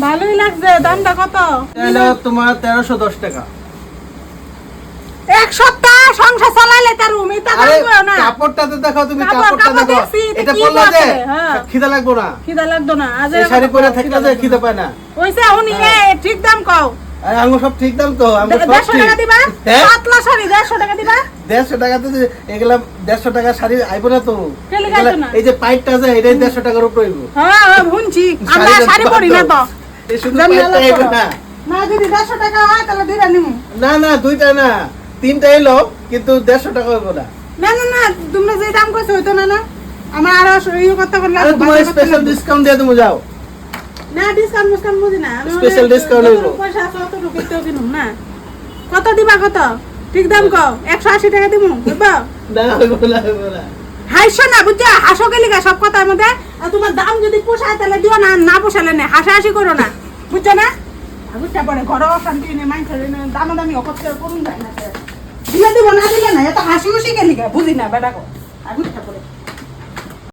ভালোই লাগছে। দামটা কত? এটা তোমার 1310 টাকা। এক সপ্তাহ সংসার চালাইলে তার রুমে তা আরে লাগবে না। কাপড়টা তো দেখাও তুমি, কাপড় কাপড়টা দেখো। দেখছি, এটা কি পরলে যে বলে? হ্যাঁ। খিদা লাগবে না। খিদা লাগতো না। আজ এই শাড়ি পরে থাকলে যে খিদা পায় না। ওইসে উনি ঠিক দাম কও। আরে আঙ্গো সব ঠিক দাম তো, আমরা সব 150 ঠিক। টাকা দিবা? হ্যাঁ? পাতলা শাড়ি 150 টাকা দিবা? 150 টাকা তো এগুলা 150 টাকা শাড়ি আইবো না তো। কেলে গাইতো না? এই যে পাইটটা আছে এটাই 150 টাকার উপর হইবো। হ্যাঁ শুনছি। আমরা শাড়ি পরি না তো। এই শুধু দাম পাইটটা লাগতো। আইবো না। না যদি 150 টাকা হয় তাহলে দিরা নিমু। না না দুইটা না, তিনটা এলো কিন্তু 150 টাকা হইবো না। না না না তোমরা যে দাম কইছো হইতো না না। আমার আরো এই কথা করলে আরে তোমার স্পেশাল ডিসকাউন্ট দিয়ে তুমি যাও। না ডিসকাউন্ট মুসকাউন্ট বুঝি না। আমি Special discount হইবো। পয়সা আছে অত ঢুকিতেও কিনুম না। কত দিবা কত? ঠিক দাম কও। 180 টাকা দিমু। বুঝবা? না হইবো না, হইবো না। হাসো না বুঝছো? হাসো গেলি গা সব কথার মধ্যে। আর তোমার দাম যদি পোষায় তাহলে দিও না, না পোষালে না। হাসাহাসি করো না। বুঝছো না? বুঝতে পারে ঘরে অশান্তি নেই, মাইন্ড দামাদামি অকত করুন যায় না। দিলে দিব না দিলে না, এত হাসি হুসি গেলি গা বুঝি না বেটা কো। বুঝতে পারে